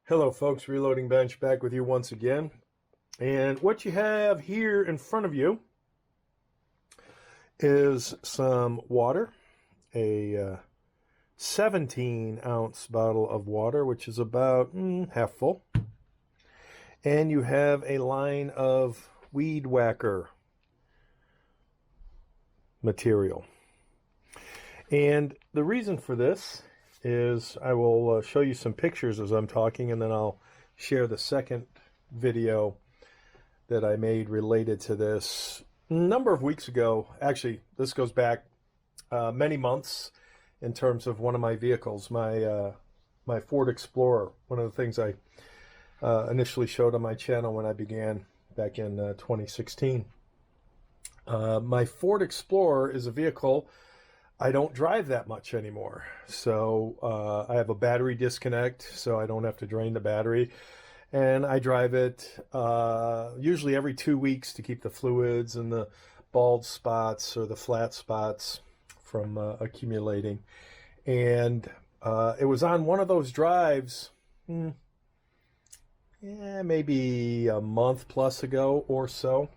Hello folks, Reloading Bench back with you once again. And what you have here in front of you is some water, a 17-ounce bottle of water, which is about half full. And you have a line of weed whacker material. And the reason for this is I will show you some pictures as I'm talking, and then I'll share the second video that I made related to this a number of weeks ago. Actually, this goes back many months in terms of one of my vehicles, my Ford Explorer, one of the things I initially showed on my channel when I began back in 2016. My Ford Explorer is a vehicle I don't drive that much anymore. So I have a battery disconnect, so I don't have to drain the battery. And I drive it usually every 2 weeks to keep the fluids and the bald spots or the flat spots from accumulating. And it was on one of those drives, maybe a month plus ago or so.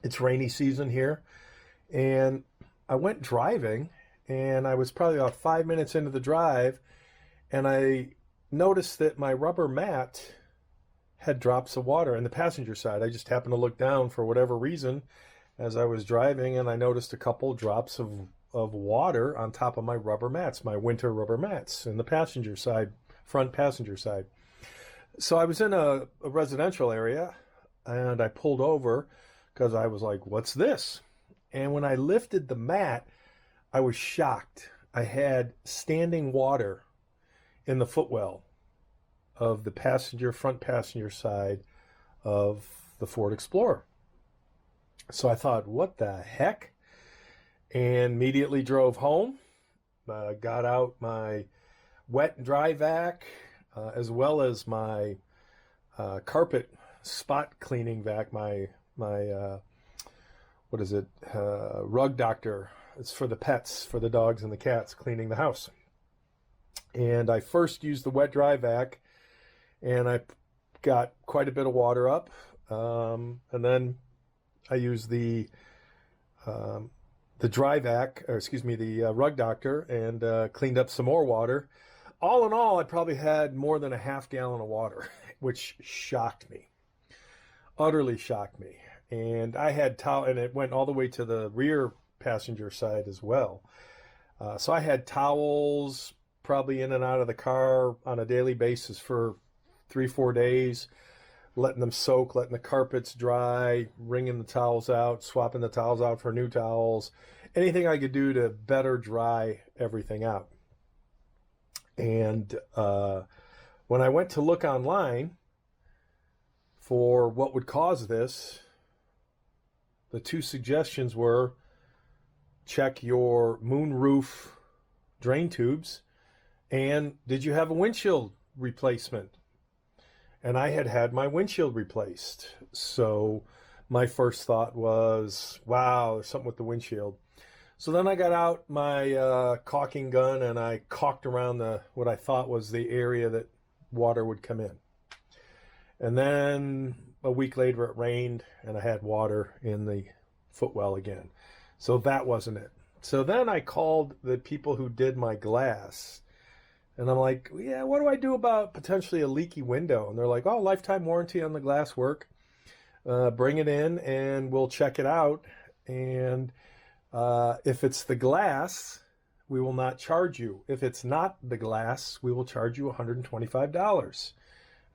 It's rainy season here. And I went driving, and I was probably about 5 minutes into the drive, and I noticed that my rubber mat had drops of water in the passenger side. I just happened to look down for whatever reason as I was driving, and I noticed a couple drops of water on top of my rubber mats, my winter rubber mats in the passenger side, front passenger side. So I was in a residential area, and I pulled over because I was like, what's this? And when I lifted the mat, I was shocked. I had standing water in the footwell of the front passenger side of the Ford Explorer. So I thought, what the heck? And immediately drove home, got out my wet and dry vac, as well as my carpet spot cleaning vac, my what is it, rug doctor. It's for the pets, for the dogs and the cats, cleaning the house. And I first used the wet dry vac, and I got quite a bit of water up. And then I used the dry vac, or excuse me, the rug doctor, and cleaned up some more water. All in all, I probably had more than a half gallon of water, which shocked me, utterly shocked me. And I had towel, and it went all the way to the rear passenger side as well. So I had towels probably in and out of the car on a daily basis for 3-4 days, letting them soak, letting the carpets dry, wringing the towels out, swapping the towels out for new towels, anything I could do to better dry everything out. And when I went to look online for what would cause this, the two suggestions were check your Moonroof drain tubes and did you have a windshield replacement? And I had had my windshield replaced. So my first thought was, wow, there's something with the windshield. So then I got out my caulking gun and I caulked around what I thought was the area that water would come in. And then a week later it rained and I had water in the footwell again. So that wasn't it. So then I called the people who did my glass, and I'm like, yeah, what do I do about potentially a leaky window? And they're like, oh, lifetime warranty on the glass work. Bring it in and we'll check it out. And if it's the glass, we will not charge you. If it's not the glass, we will charge you $125.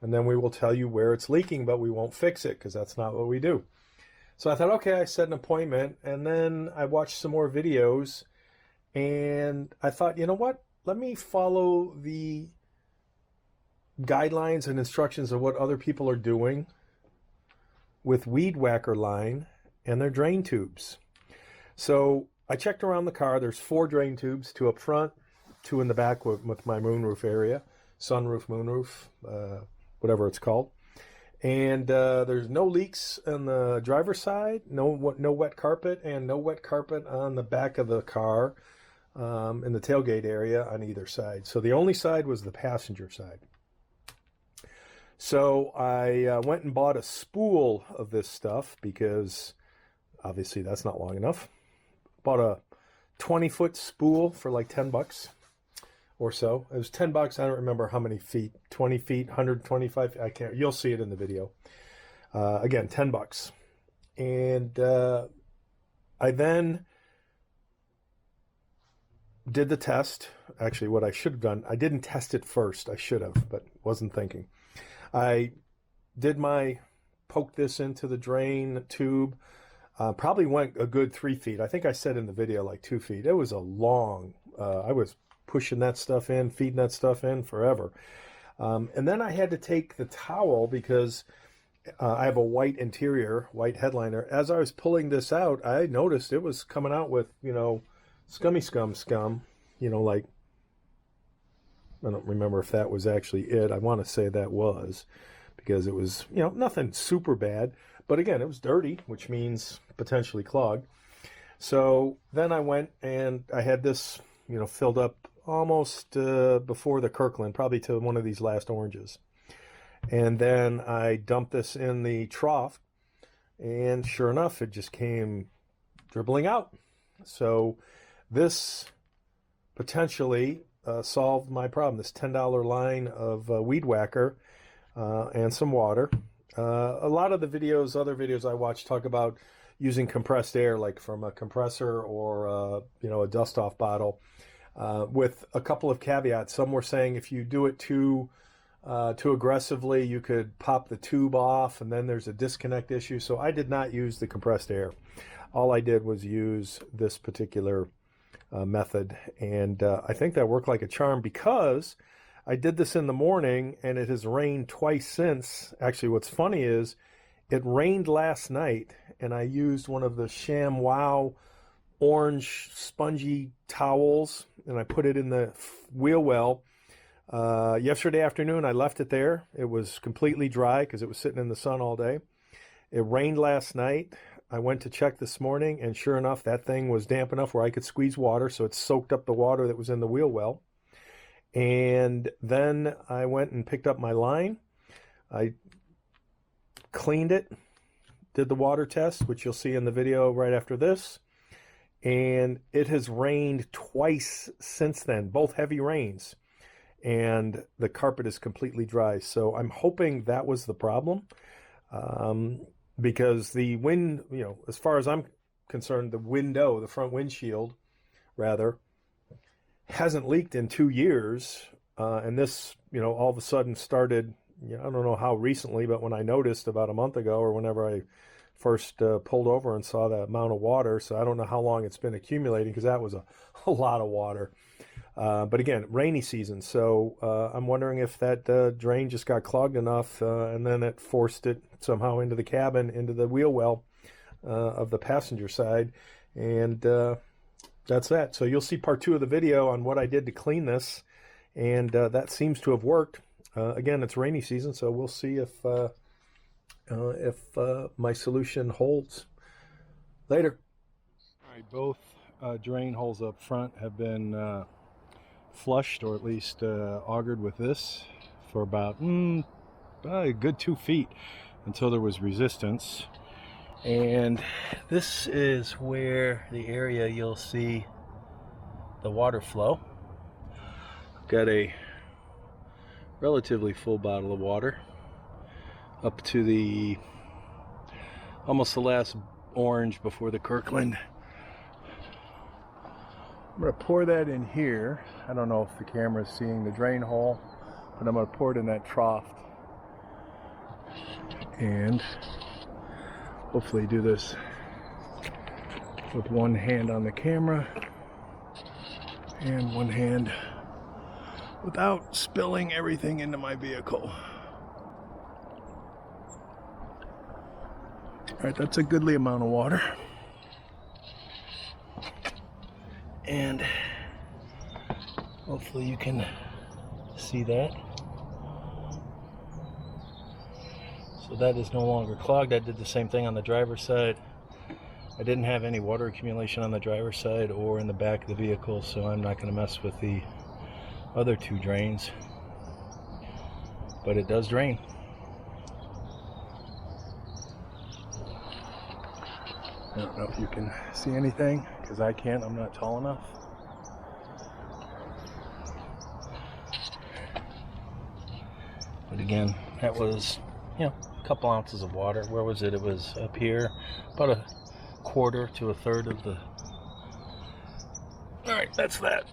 And then we will tell you where it's leaking, but we won't fix it because that's not what we do. So I thought, okay, I set an appointment, and then I watched some more videos, and I thought, you know what? Let me follow the guidelines and instructions of what other people are doing with weed whacker line and their drain tubes. So I checked around the car. There's 4 drain tubes, 2 up front, 2 in the back with my moonroof area, sunroof, moonroof, whatever it's called. And there's no leaks on the driver's side, no wet carpet, and no wet carpet on the back of the car in the tailgate area on either side. So the only side was the passenger side. So I went and bought a spool of this stuff because obviously that's not long enough. Bought a 20-foot spool for like 10 bucks or so. It was 10 bucks. I don't remember how many feet, 20 feet, 125. I can't, you'll see it in the video. Again, 10 bucks. And I then did the test. Actually, what I should have done, I didn't test it first. I should have, but wasn't thinking. I did poke this into the drain tube. Probably went a good 3 feet. I think I said in the video like 2 feet. It was a long, I was pushing that stuff in, feeding that stuff in forever. And then I had to take the towel because I have a white interior, white headliner. As I was pulling this out, I noticed it was coming out with, you know, scum, you know, like, I don't remember if that was actually it. I want to say that was, because it was, you know, nothing super bad. But again, it was dirty, which means potentially clogged. So then I went and I had this, you know, filled up almost before the Kirkland, probably to one of these last oranges. And then I dumped this in the trough, and sure enough, it just came dribbling out. So this potentially solved my problem, this $10 line of weed whacker and some water. A lot of the videos, other videos I watch, talk about using compressed air, like from a compressor or you know, a dust-off bottle, with a couple of caveats. Some were saying if you do it too aggressively, you could pop the tube off, and then there's a disconnect issue. So I did not use the compressed air. All I did was use this particular method, and I think that worked like a charm, because I did this in the morning and it has rained twice since. Actually, what's funny is it rained last night and I used one of the ShamWow orange spongy towels and I put it in the wheel well. Yesterday afternoon, I left it there. It was completely dry because it was sitting in the sun all day. It rained last night. I went to check this morning, and sure enough, that thing was damp enough where I could squeeze water, so it soaked up the water that was in the wheel well. And then I went and picked up my line. I cleaned it, did the water test, which you'll see in the video right after this. And it has rained twice since then, both heavy rains. And the carpet is completely dry. So I'm hoping that was the problem. Because the wind, you know, as far as I'm concerned, the window, the front windshield, rather, hasn't leaked in 2 years. And this, you know, all of a sudden started, you know, I don't know how recently, but when I noticed about a month ago or whenever I first pulled over and saw that amount of water. So I don't know how long it's been accumulating, because that was a lot of water. But again, rainy season. So I'm wondering if that drain just got clogged enough and then it forced it somehow into the cabin, into the wheel well of the passenger side. And that's that. So you'll see part 2 of the video on what I did to clean this. And that seems to have worked. Again, it's rainy season, so we'll see if my solution holds. Later. All right, both drain holes up front have been flushed, or at least augered with this for about a good 2 feet until there was resistance. And this is where the area you'll see the water flow. Got a relatively full bottle of water up to the almost the last orange before the Kirkland. I'm going to pour that in here. I don't know if the camera is seeing the drain hole, but I'm going to pour it in that trough. And hopefully do this with one hand on the camera and one hand without spilling everything into my vehicle. All right, that's a goodly amount of water. And hopefully you can see that. So that is no longer clogged. I did the same thing on the driver's side. I didn't have any water accumulation on the driver's side or in the back of the vehicle, so I'm not going to mess with the other 2 drains. But it does drain. I don't know if you can see anything, because I can't. I'm not tall enough. But again, that was, you know, a couple ounces of water. Where was it? It was up here, about a quarter to a third of the... All right, that's that.